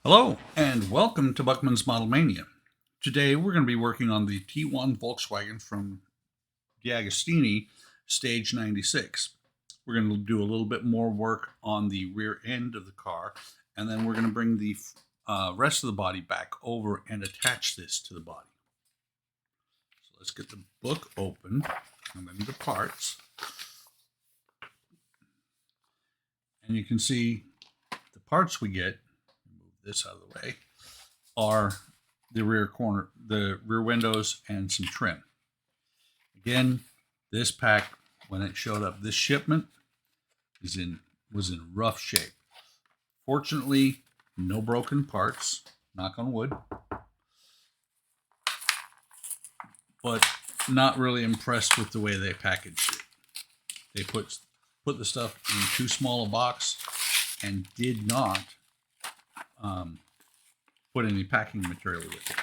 Hello and welcome to Buckman's Model Mania. Today we're going to be working on the T1 Volkswagen from DeAgostini, stage 96. We're going to do a little bit more work on the rear end of the car, and then we're going to bring the rest of the body back over and attach this to the body. So let's get the book open and then the parts. And you can see the parts we get, move this out of the way, are the rear corner, the rear windows, and some trim. Again, this pack, when it showed up, this shipment was in rough shape. Fortunately, no broken parts, knock on wood, but not really impressed with the way they packaged it. They put the stuff in too small a box and did not put any packing material with it.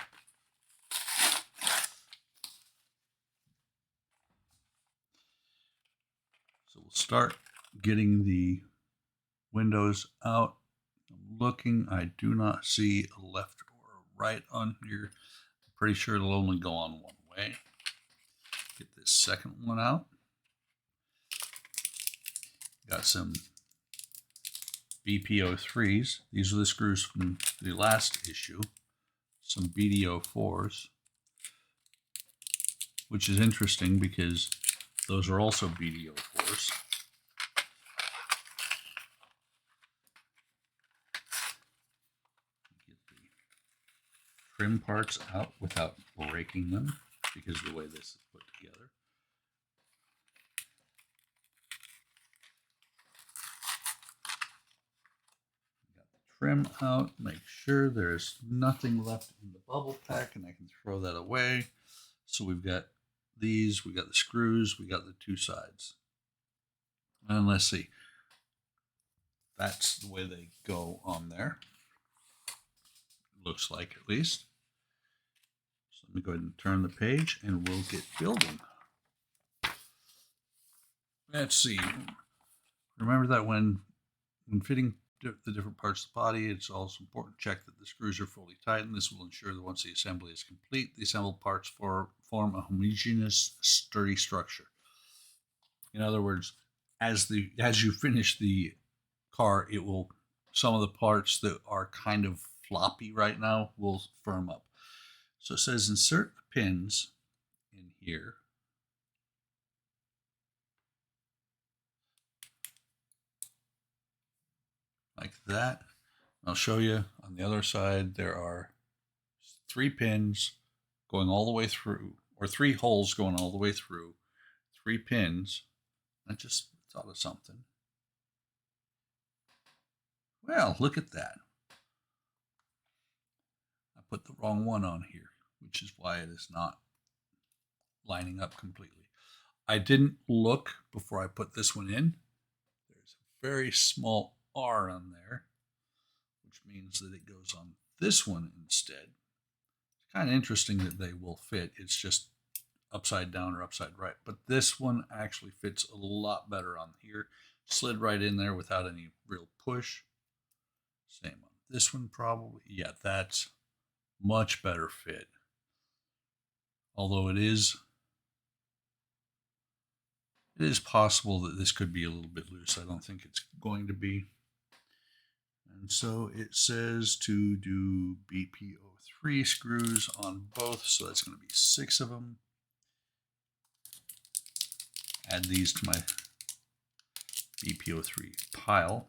So we'll start getting the windows out. I'm looking, I do not see a left or a right on here. I'm pretty sure it'll only go on one way. Get this second one out. Got some BPO3s. These are the screws from the last issue. Some BDO4s, which is interesting because those are also BDO4s. Get the trim parts out without breaking them because of the way this is put together. Trim out, make sure there's nothing left in the bubble pack, and I can throw that away. So we've got these, we got the screws, we got the two sides. And let's see. That's the way they go on there. Looks like, at least. So let me go ahead and turn the page and we'll get building. Let's see. Remember that when fitting the different parts of the body, it's also important to check that the screws are fully tightened. This will ensure that once the assembly is complete, the assembled parts form a homogeneous, sturdy structure. In other words, as you finish the car, it will, some of the parts that are kind of floppy right now will firm up. So it says insert the pins in here. Like that. I'll show you on the other side, there are 3 pins going all the way through, or 3 holes going all the way through, 3 pins. I just thought of something. Well, look at that. I put the wrong one on here, which is why it is not lining up completely. I didn't look before I put this one in. There's a very small R on there, which means that it goes on this one instead. It's kind of interesting that they will fit. It's just upside down or upside right. But this one actually fits a lot better on here. Slid right in there without any real push. Same on this one probably. Yeah, that's much better fit. Although it is possible that this could be a little bit loose. I don't think it's going to be. And so it says to do BPO3 screws on both, so that's going to be 6 of them. Add these to my BPO3 pile,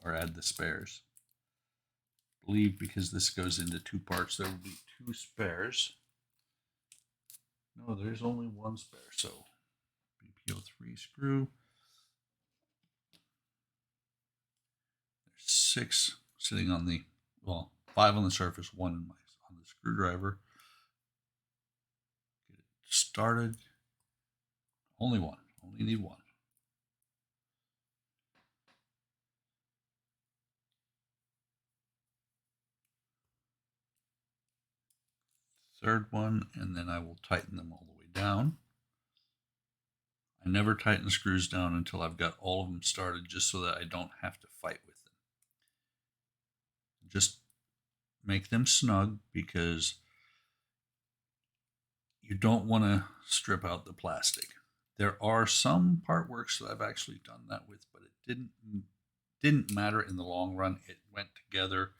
or add the spares. I believe because this goes into 2 parts, there will be 2 spares. No, there's only 1 spare, so BPO3 screw. 6 sitting on the, well, 5 on the surface, 1 on the screwdriver. Get it started. Only 1. Only need 1. Third one, and then I will tighten them all the way down. I never tighten screws down until I've got all of them started, just so that I don't have to fight with them. Just make them snug because you don't want to strip out the plastic. There are some part works that I've actually done that with, but it didn't matter in the long run. It went together,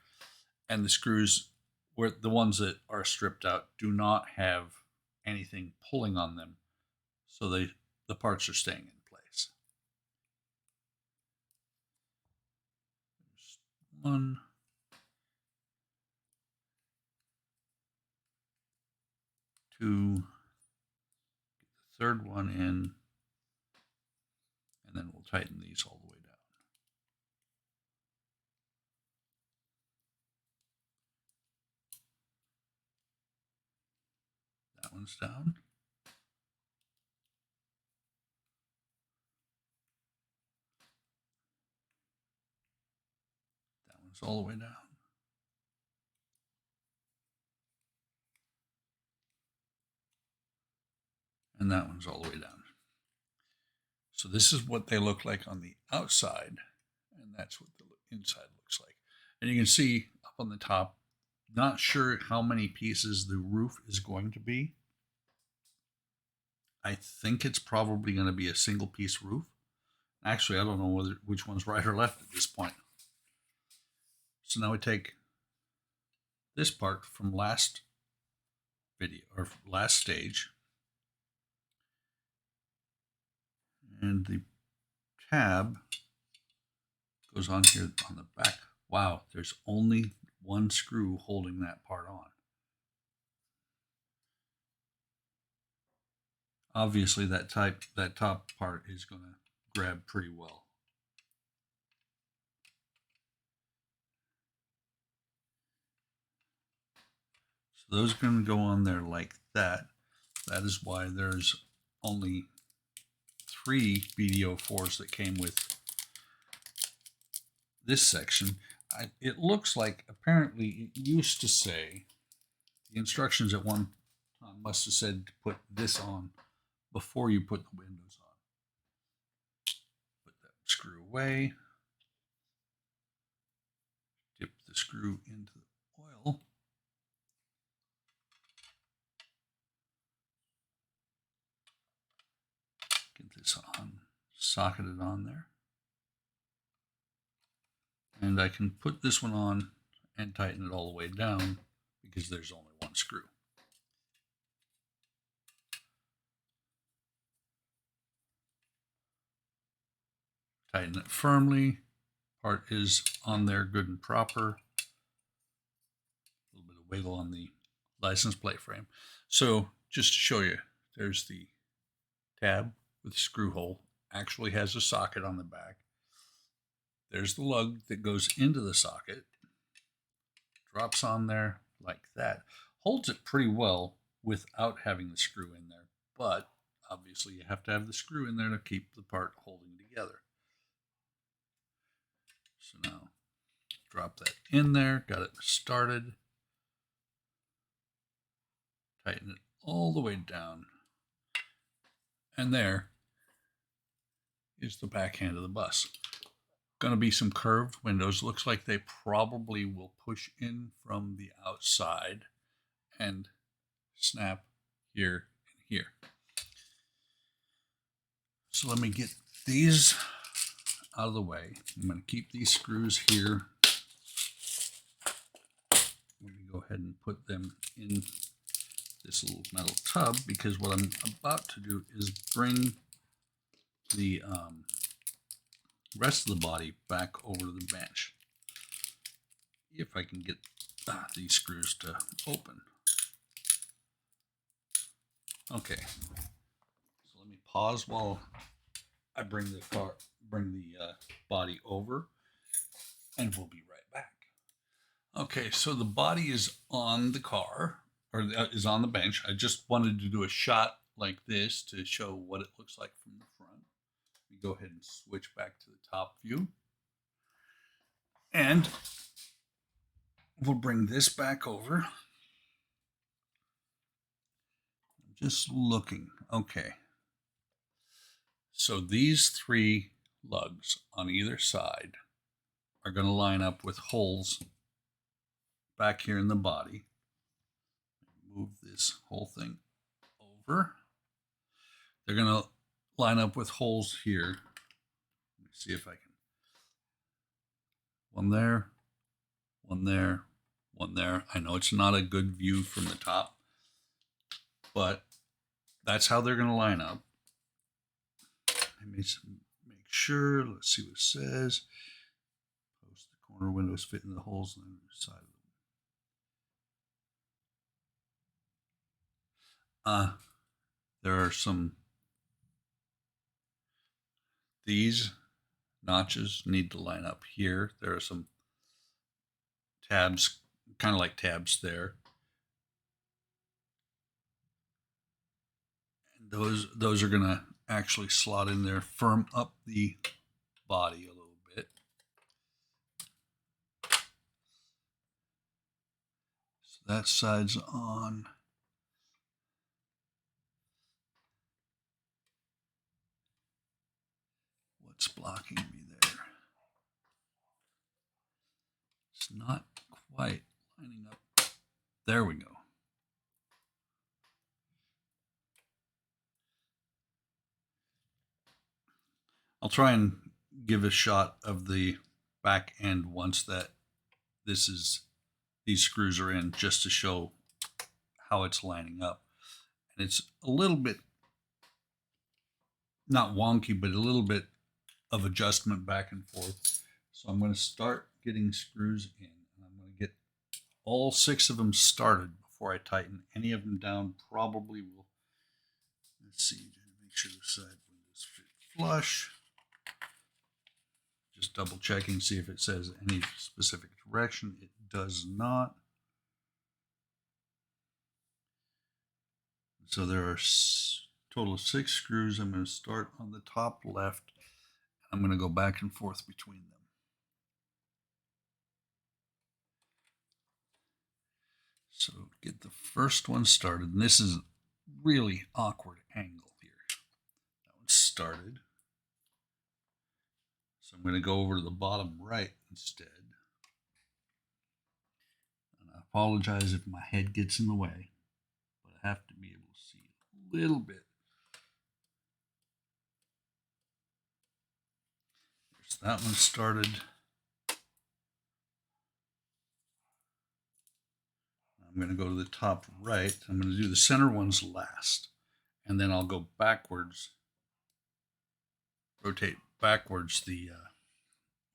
and the screws, were the ones that are stripped out, do not have anything pulling on them, so the parts are staying in place. There's one. Two. Get the third one in, and then we'll tighten these all the way down. That one's down. That one's all the way down. And that one's all the way down. So this is what they look like on the outside, and that's what the inside looks like. And you can see up on the top, not sure how many pieces the roof is going to be. I think it's probably going to be a single piece roof. Actually, I don't know which one's right or left at this point. So now we take this part from last video or last stage, and the tab goes on here on the back. Wow, there's only one screw holding that part on. Obviously that top part is going to grab pretty well. So those are going to go on there like that. That is why there's only 3 BD04s that came with this section. It looks like apparently it used to say, the instructions at one time must have said to put this on before you put the windows on. Put that screw away. Dip the screw into the oil. Get this on, socketed on there. And I can put this one on and tighten it all the way down because there's only one screw. Tighten it firmly. Part is on there good and proper. A little bit of wiggle on the license plate frame. So just to show you, there's the tab with the screw hole. Actually has a socket on the back. There's the lug that goes into the socket. Drops on there like that. Holds it pretty well without having the screw in there, but obviously you have to have the screw in there to keep the part holding together. So now drop that in there, got it started. Tighten it all the way down. And there is the back hand of the bus. Going to be some curved windows. Looks like they probably will push in from the outside and snap here and here. So let me get these out of the way. I'm going to keep these screws here. Let me go ahead and put them in this little metal tub, because what I'm about to do is bring the rest of the body back over to the bench. If I can get these screws to open. Okay, so let me pause while I bring the body over, and we'll be right back. Okay, so the body is on the car, or is on the bench. I just wanted to do a shot like this to show what it looks like from the front. Let me go ahead and switch back to the top view. And we'll bring this back over. I'm just looking. Okay. So these 3 lugs on either side are going to line up with holes back here in the body. Move this whole thing over. They're going to line up with holes here. Let me see if I can. One there, one there, one there. I know it's not a good view from the top, but that's how they're going to line up. Let me make sure. Let's see what it says. Post the corner windows fit in the holes on the side of them. There are these notches need to line up here. There are some tabs, kind of like tabs there. And those are going to actually slot in there, firm up the body a little bit. So that side's on. What's blocking me there? It's not quite lining up. There we go. I'll try and give a shot of the back end once that these screws are in, just to show how it's lining up. And it's a little bit, not wonky, but a little bit of adjustment back and forth. So I'm going to start getting screws in, and I'm going to get all 6 of them started before I tighten any of them down. Probably will, let's see, make sure the side windows fit flush. Just double checking, see if it says any specific direction. It does not. So there are a total of 6 screws. I'm going to start on the top left. I'm going to go back and forth between them. So get the first one started. And this is a really awkward angle here. That one's started. So I'm going to go over to the bottom right instead. And I apologize if my head gets in the way, but I have to be able to see a little bit. There's that one started. I'm going to go to the top right. I'm going to do the center ones last, and then I'll go backwards, rotate backwards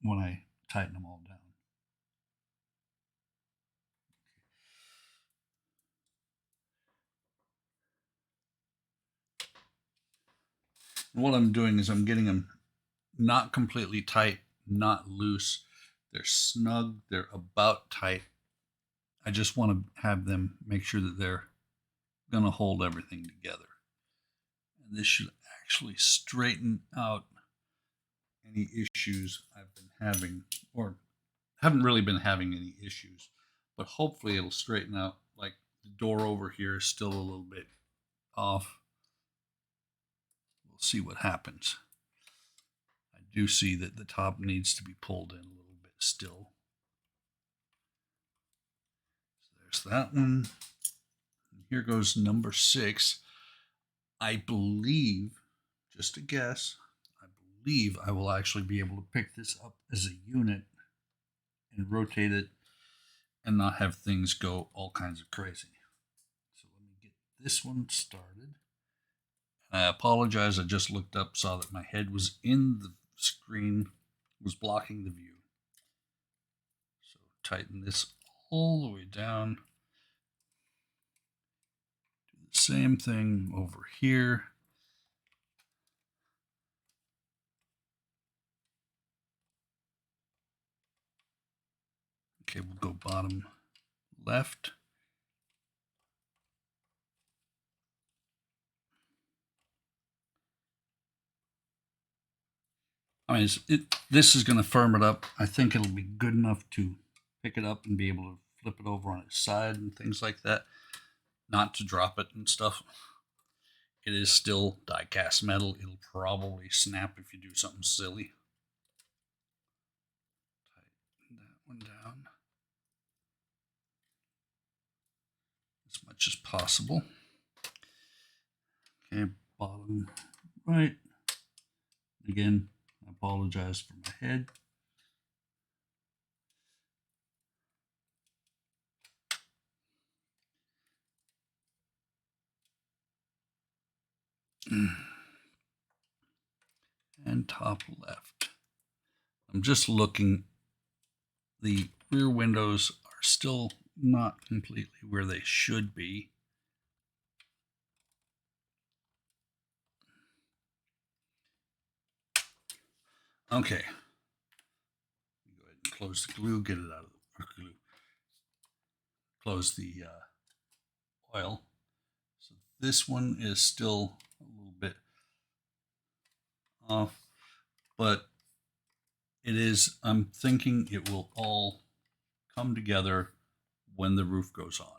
when I tighten them all down. And what I'm doing is I'm getting them not completely tight, not loose. They're snug. They're about tight. I just want to have them make sure that they're going to hold everything together. And this should actually straighten out any issues I've been having, or haven't really been having any issues, but hopefully it'll straighten out. Like the door over here is still a little bit off. We'll see what happens. I do see that the top needs to be pulled in a little bit still. So there's that one. And here goes number 6. I believe, just a guess, I believe I will actually be able to pick this up as a unit and rotate it and not have things go all kinds of crazy. So let me get this one started. I apologize, I just looked up, saw that my head was in the screen, was blocking the view. So tighten this all the way down. Do the same thing over here. Okay, we'll go bottom left. I mean, this is going to firm it up. I think it'll be good enough to pick it up and be able to flip it over on its side and things like that. Not to drop it and stuff. It is still die-cast metal. It'll probably snap if you do something silly. Tighten that one down. possible. Okay, bottom right. Again, I apologize for my head. And top left. I'm just looking. The rear windows are still not completely where they should be. Okay. Go ahead and close the glue, get it out of the glue. Close the oil. So this one is still a little bit off, but it is, I'm thinking it will all come together when the roof goes on.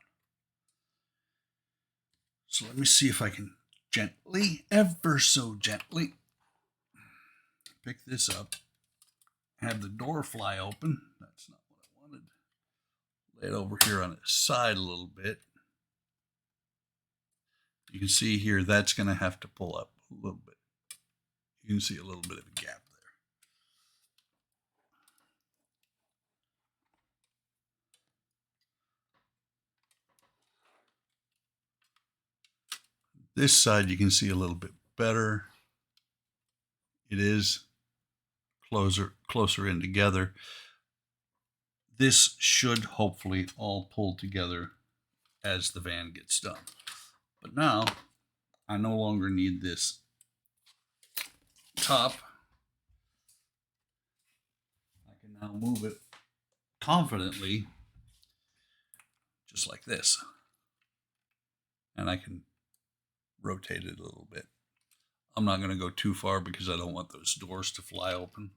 So let me see if I can gently, ever so gently, pick this up, have the door fly open. That's not what I wanted. Lay it over here on its side a little bit. You can see here that's going to have to pull up a little bit. You can see a little bit of a gap there. This side you can see a little bit better. It is closer in together. This should hopefully all pull together as the van gets done. But now I no longer need this top. I can now move it confidently, just like this. And I can rotate it a little bit. I'm not going to go too far because I don't want those doors to fly open.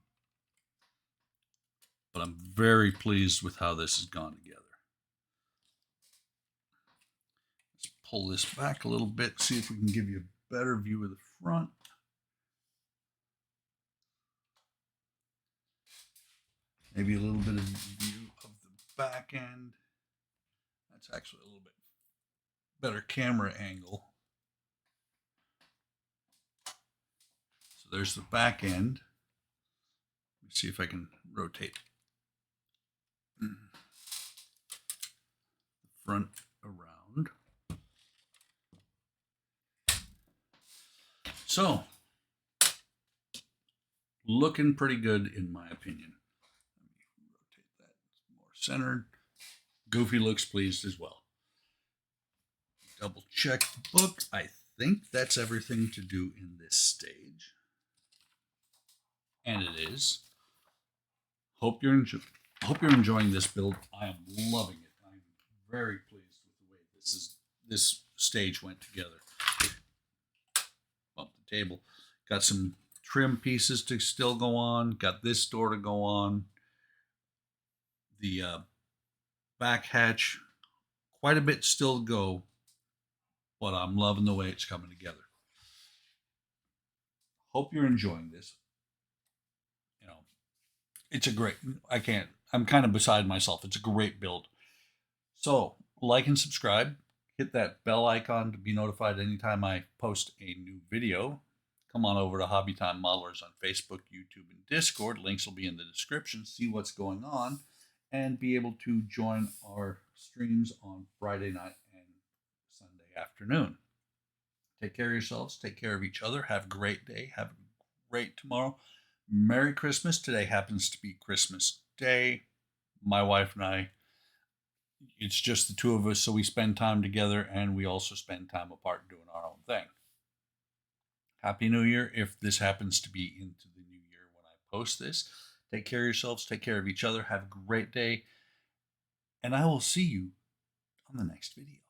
But I'm very pleased with how this has gone together. Let's pull this back a little bit, see if we can give you a better view of the front. Maybe a little bit of view of the back end. That's actually a little bit better camera angle. So there's the back end. Let me see if I can rotate the front around. So, looking pretty good in my opinion. Let me rotate that more centered. Goofy looks pleased as well. Double check the book. I think that's everything to do in this stage. And it is. Hope you're enjoying this build. I am loving it. I'm very pleased with the way this stage went together. Bump the table. Got some trim pieces to still go on. Got this door to go on. The back hatch, quite a bit still to go, but I'm loving the way it's coming together. Hope you're enjoying this. You know, it's a great, I'm kind of beside myself. It's a great build. So like and subscribe, hit that bell icon to be notified anytime I post a new video. Come on over to Hobby Time Modelers on Facebook, YouTube, and Discord. Links will be in the description. See what's going on and be able to join our streams on Friday night and Sunday afternoon. Take care of yourselves. Take care of each other. Have a great day. Have a great tomorrow. Merry Christmas. Today happens to be Christmas Day. My wife and I, it's just the two of us, so we spend time together and we also spend time apart doing our own thing. Happy New Year if this happens to be into the new year when I post this. Take care of yourselves. Take care of each other. Have a great day. And I will see you on the next video.